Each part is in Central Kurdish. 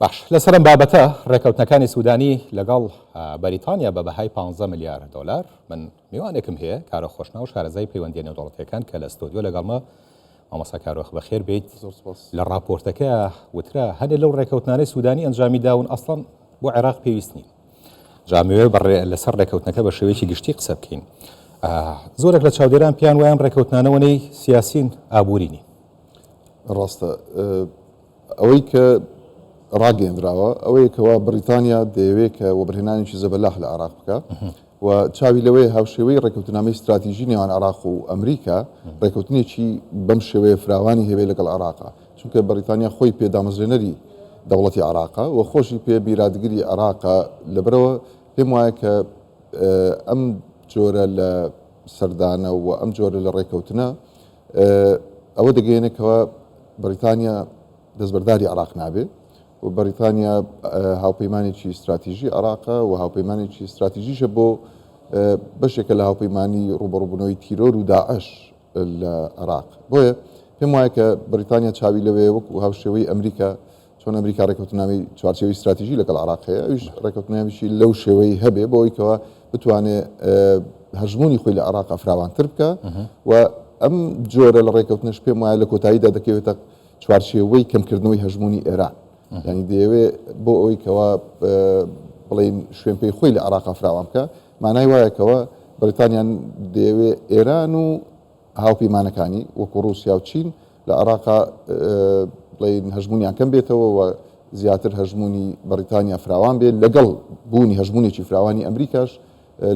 باش لەسەرم بابەتە ڕێکەوتنەکانی سوودانی لەگەڵ بەریتانیا بە بەهای 15 میلیارد دلار من میوانێکم هەیە کارە خۆشنە و شارەزای پەیوەندیە نێودەوڵەتیەکان کە لە ستۆدیۆ لەگەڵمە مامۆستا کارۆخ بەخێر بیت لە راپۆرتەکە وترا هەنێ لەو ڕێکەوتنانەی سوودانی ئەنجامی داون ئەسڵەن بۆ عێراق پێویست نین جامەوێ لەسەر ڕێکەوتنەکە بە شێوەیەکی گشتی قسە بکەین زۆرێک لە چاودێران پیان وایان ڕێکەوتنانەوەی سیاسین ئابوورینی ڕاستە ئەوەی کە ڕاگەیەندراوە ئەوەیە کەوا بریتانیا دەیەوێت کە وەبرهێنانێکی زەبەلاح لە عێراق بکە و چاوی لەوەی هاوشێوەی ڕێکەوتنامەی استراتیژی نێوان عێراق و ئەمریکا ڕێکەوتنێکی بەم شێوەیە فراوانی هەبێت لەگەڵ عێراقا چونکە بریتانیا خۆی پێدامەزرێنەری دەوڵەتی عێراقا و خۆشی پێ بیرادگری عێراقا لەبەرەوە پێم وایە کە ئەم جۆرە لە سەردانە و ئەم جۆرە لە ڕێکەوتنە ئەوە دەگەێنێکەوە بریتانیا دەستبەرداری عێراق نابێت و بریتانیا هاوپەیمانێکی استراتیژی عێراقا و هاوپەیمانێکی استراتیژیشە بۆ بەشێکە لە هاوپەیمانی ڕوبەڕووبوونەوەی تیرۆر و داعش لە عێراق بۆیە پێم وایە کە بریتانیا چاوی لەوەیە وەکو هاوشێوەی ئەمریکا چۆن ئەمریکا ڕێکەوتنامەی چوارچێوەی استراتیژی لەگەڵ عێراق هەیە ئەویش ڕێکەوتنامێکی لەو شێوەی هەبێ بۆ ئەوەی بتوانێت هەژمونی خۆی لە عێراقا فراوانتر بکە و ئەم جۆرە لە ڕێکەوتنش پێم وایە لە کۆتاییدا دەکەوێتە چوارچێوەی کەمکردنەوەی هەژمونی ئێران ینی دەیەوێت بۆ ئەوەی کەوا بڵین شوێن پێی خۆی لە عێراقا فراوان بکە مانای وایەکەوە بریتانیان دەیەوێت ئێران و هاوپەیمانەکانی وەکو ڕووسیا و چین لە عێراقا بڵین هەژمونیان کەم بێتەوە و زیاتر هەژمونی بریتانیا فراوان بێت لەگەڵ بوونی هەژمونێکی فراوانی ئەمریکاش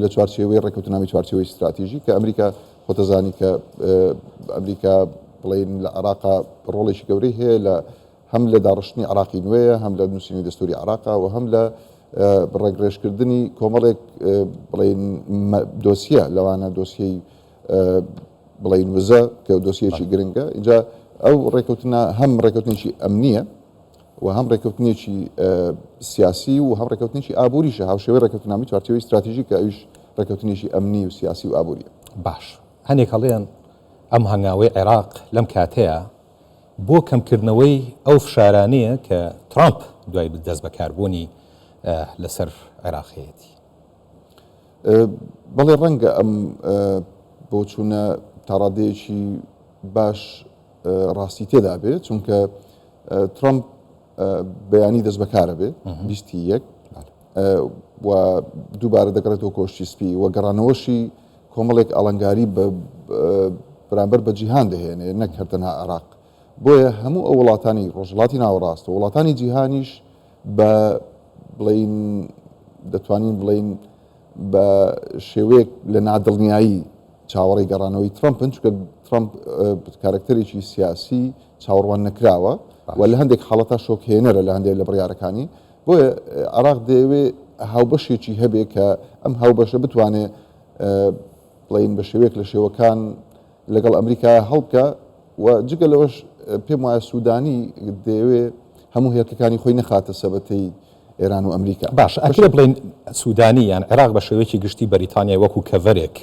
لە چوارچێوەی ڕێکەوتنامی چوارچێوەی استراتیژی کە ئەمریکا خۆتەزانی کە ئەمریکا بڵین لە عێراقا ڕۆڵێکی گەورەی هەیە لە هەم لە داڕشتنی عێراقی نوێیە هەم لە نووسینی دەستوری عێراقا و هەم لە ڕێگرێژکردنی کۆمەڵێک بڵین دۆسیە لەوانە دۆسیەی بڵین وزە کە دۆسیەکی گرنگە اینجا ئەو ڕێکەوتنە هەم ڕێکەوتنێکی ئەمنیە و هەم ڕێکەوتنێکی سیاسی و هەم ڕێکەوتنێکی ئابووریشە هاوشێوەی ڕێکەوتنامی چوارچێوەی استراتیژی کە ئەویش ڕێکەوتنێکی ئەمنی و سیاسی و ئابووریە باش هەنێک هەڵێن ئەم هەنگاوەی عێراق لەم کاتەیە بۆ کەمکردنەوەی ئەو فشارانەیە کە ترامپ دوای دەست بەکاربوونی لەسەر عێراقیەتی بەڵێ ڕەنگە ئەم بۆ چوونە تاڕادەیەکی باش ڕاستی تێدا بێت چونکە ترامپ بەیانی دەست بەکارە بێت بیستی یەک و دووبارە دەگەڕێتەوە کۆشتی سپی و گەڕانەوەشی کۆمەڵێک ئەڵەنگاری بەرامبەر بە جیهان دەهێنێ نەک هەرتەنها عێراق بۆیە هەموو ئەو وڵاتانی ڕۆژهەڵاتی ناوەڕاست و وڵاتانی جیهانیش بە بڵین دەتوانین بڵین بە شێوەیەک لە نادڵنیایی چاوەڕێی گەڕانەوەی ترامپن چونکە ترامپ کارکتەرێکی سیاسی چاوەڕوان نەکراوە و لە هەندێک حاڵەتا شۆکهێنەرە لە هەندێک لە بڕیارەکانی بۆیە عێراق دەیەوێت هاوبەشێکی هەبێ کە ئەم هاوبەشە بتوانێت بڵین بە شێوەیەک لە شێوەکان لەگەڵ ئەمریکا هەڵبکە و جگە لەوەش پێم وایە سوودانی دەیەوێت هەموو هێرکەکانی خۆی نەخاتە سەبەتەی ئێران و ئەمریکا باش ئەکرێ بڵین سوودانی یان عێراق بە شێوەیەکی گشتی بەریتانیا وەکو کەڤەرێک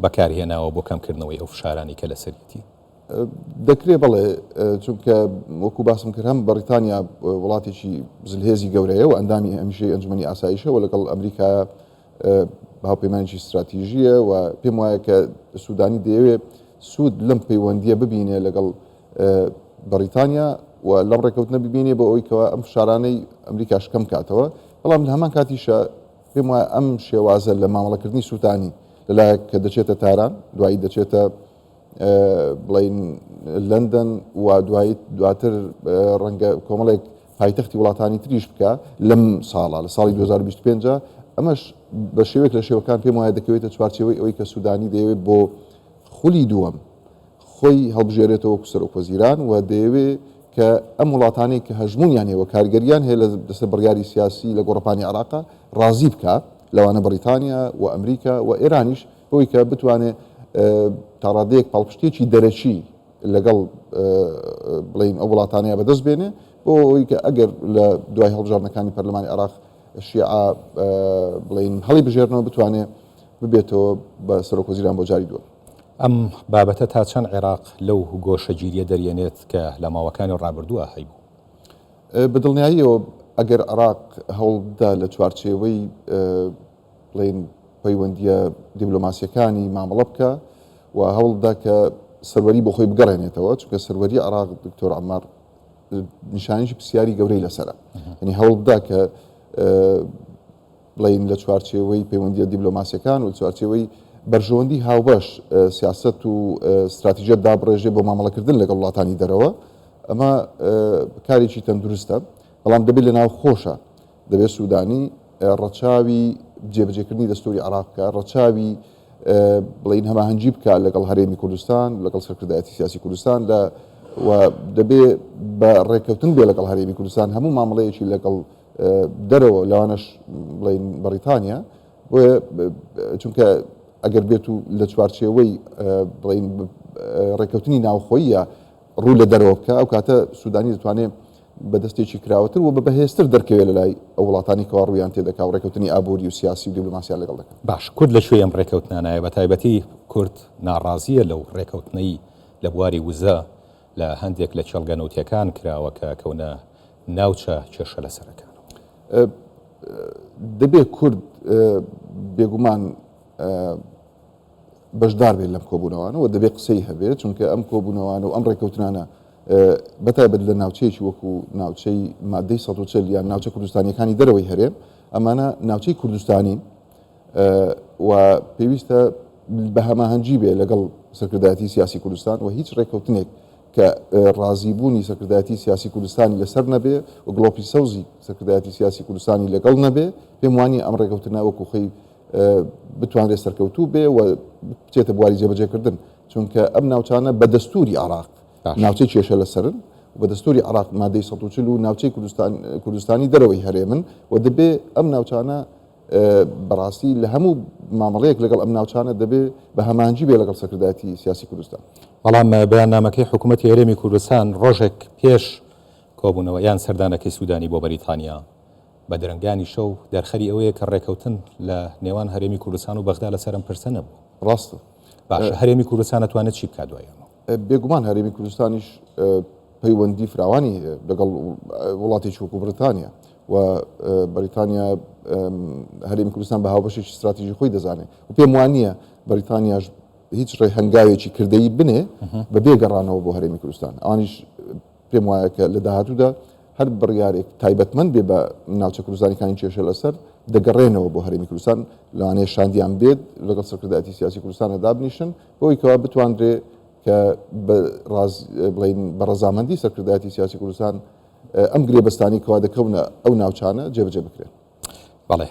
بەکارهێناوە بۆ کەمکردنەوەی ئەو فشارانی کە لەسەرەتی دەکرێت بڵێ چونکە وەکو باسم کرد هەم بەریتانیا وڵاتێکی زلهێزی گەورەیە و ئەندامی هەمیشەی ئەنجومەنی ئاسایشەوە لەگەڵ ئەمریکا هاوپەیمانێکی استراتیژیە و پێم وایە کە سوودانی دەیەوێت سوود لەم پەیوەندیە ببینێ لەگەڵ بەریتانیا و لەم ڕێکەوتنە ببینێ بۆ ئەوەی کەەوە ئەم فشارانەی ئەمریکاش کەم کاتەوە بەڵام لە هەمان کاتیشە پێم وایە ئەم شێوازە لە مامەڵەکردنی سوودانی لەلایەک کە دەچێتە تاران دوایی دەچێتە بڵین لەندەن و دواتر ڕەنگە کۆمەڵێک پایتەختی وڵاتانی تریش بکە لەم ساڵە لە ساڵی 2025 ئەمەش بە شێوێک لە شێوەکان پێم وایە دەکەوێتە چوارچێوەی ئەوەی کە سوودانی دەیەوێت بۆ خولی دووەم خۆی هەڵبژێرێتەوە سەرۆکوەزیران و دەیەوێت کە ئەم وڵاتانی کە هەژمونیان هەیە و کارگەریان هەیە لەسەر بڕیاری سیاسی لە گۆڕەپانی عێراقا ڕازی بکە لەوانە بەریتانیا و ئەمریکا و ئێرانیش بۆی کە بتوانێت تا ڕادەیەک پاڵپشتێکی دەرەچی لەگەڵ بڵین ئەو وڵاتانەیە بەدەست بێنێ بۆ ئەوەی کە ئەگەر لە دوای هەڵبژاردنەکانی پەرلەمانی عێراق شیعە بڵین هەڵی بژێرنەوە بتوانێت ببێتەوە بە سەرۆکوەزیران بۆ جاری دووە. ئەم بابەتە تا چەند عێراق لەو گۆشەگیریە دەریێنێت کە لە ماوەکانی ڕابردووە هەیبوو؟ بەدڵنیاییەوە ئەگەر عراق هەوڵدا لە چوارچێوەی بڵێن پەیوەندیە دیبلۆماسیەکانی مامەڵە بکە و هەوڵدا کە سەروەری بۆ خۆی بگەڕێنێتەوە، چونکە سەروەری عراق دکتۆر عەمار نیشانێکی پرسیاری گەورەی لەسەرە، ینی هەوڵدا کە بڵین لە چوارچێوەی پەیوەندیە دیبلۆماسیەکان و چوارچێوەی بەرژەوەندی هاوبەش سیاست و استراتیژیە دابڕێژێ بۆ مامەڵەکردن لەگەڵ وڵاتانی دەرەوە، ئەمە کارێکی تەندروستە، بەڵام دەبێت لە ناو خۆشە، دەبێت سوودانی ڕەچاوی جێبەجێکردنی دەستوری عراق بکە، ڕەچاوی بڵین هەماهەنگی بکە لەگەڵ هەرێمی کوردستان، لەگەڵ سەرکردایەتی سیاسی کوردستان و دەبێت بە ڕێککەوتن بێ لەگەڵ هەرێمی کوردستان هەموو مامەڵەیەکی لەگەڵ دەرەوە لەوانش بڵین بەریتانیا، چونکە ئەگەر بێت و لە چوارچێوەی بڵین ڕێککەوتنی ناوخۆیە ڕوو لە دەرەوە بکە، ئەو کاتە سوودانی دەتوانێت بەدەستێکی کراوەتر و بە بەهێزتر دەرکەوێت لە لای ئەو وڵاتانی کەوا ڕوویان تێدەکا و ڕێککەوتنی ئابووری و سیاسی و دیبلۆماسیان لەگەڵ دەکەن. باش کورد لە شوێ ئەم ڕێککەوتنانایە بە تایبەتی کورد ناڕازیە لەو ڕێککەوتنەی لە بواری وزە لە هەندێک لە چەڵگەنەوتیەکان کراوە کە کەونە ناوچە کێشە لەسەرەکان. دەبێت کورد بێگومان بەشدار بێت لەم کۆبوونەوەوانە و دەبێت قسەی هەبێت، چونکە ئەم کۆبوونەوەوانە و ئەم ڕێککەوتنانە بەتایبەت لە ناوچەیەکی وەکو ناوچەی مادەی 140 یان ناوچە کوردستانیەکانی دەرەوەی هەرێم، ئەمانە ناوچەی کوردستانی و پێویستە بە هەماهەنگی بێ لەگەڵ سەرکردایەتی سیاسی کوردستان و هیچ ڕێککەوتنێک کە ڕازیبوونی سەرکردایەتی سیاسی کوردستانی لەسەر نەبێ و گڵۆپی سەوزی سەرکردایەتی سیاسی کوردستانی لەگەڵ نەبێ، پێم وانی ئەم ڕێککەوتنە وەکو خۆی بتوانرێت سەرکەوتوو بێ و بچێتە بواری جێبەجێکردن، چونکە ئەم ناوچانە بە دەستوری عراق ناوچەی کێشە لەسەرن و بە دەستوری عراق مادەی 140 و ناوچەی کوردستانی دەرەوەی هەرێمن و دەبێ ئەم ناوچانە بەڕاستی لە هەموو مامەڵەیەک لەگەڵ ئەم ناوچانە دەبێ بە هەمانجی بێ لەگەڵ سەرکردایەتی سیاسی کوردستان. بەڵام بەیاننامەکەی حکوومەتی هەرێمی کوردستان ڕۆژێک پێش کۆبوونەوە یان سەردانەکەی سوودانی بۆ بەریتانیا بە درنگانی شەو دەرخەری ئەوەیە کە ڕێککەوتن لە نێوان هەرێمی کوردستان و بەغدا لەسەر ئەم پرسە نەبوو. ڕاستە. باشە هەرێمی کوردستان دەتوانێت چی بکات دوایەوە؟ بێگومان هەرێمی کوردستانیش پەیوەندی فراوانی لەگەڵ وڵاتێکی وەکو بریتانیا و بەریتانیا هەرێمی کوردستان بە هاوبەشێکی استراتیژی خۆی دەزانێت و پێم وانە بەریتانیاش هیچ ڕێهەنگاوێکی کردەیی بنێ بە بێگەڕانەوە بۆ هەرێمی کوردستان. ئەوانیش پێم وایە کە لە داهاتوودا هەر بڕیارێک تایبەتمەند بێ بە ناوچە کوردستانیەکانی کێشە لەسەر دەگەڕێنەوە بۆ هەرێمی کوردستان، لەوانەیە شاندیان بێت لەگەڵ سەرکردایەتی سیاسی کوردستانە دابنیشن بۆی کەوا بتواندرێ کە بڵین بە ڕەزامەندی سەرکردایەتی سیاسی کوردستان ئەم گرێبەستانی کەوا دەکەونە ئەو ناوچانە جێبەجێ بکرێن. بەڵێ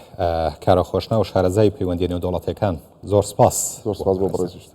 کارە خۆشنا و شارەزای پەیوەندی نێودەوڵەتیەکان زۆر سپاس بۆ بەڕێزیشت.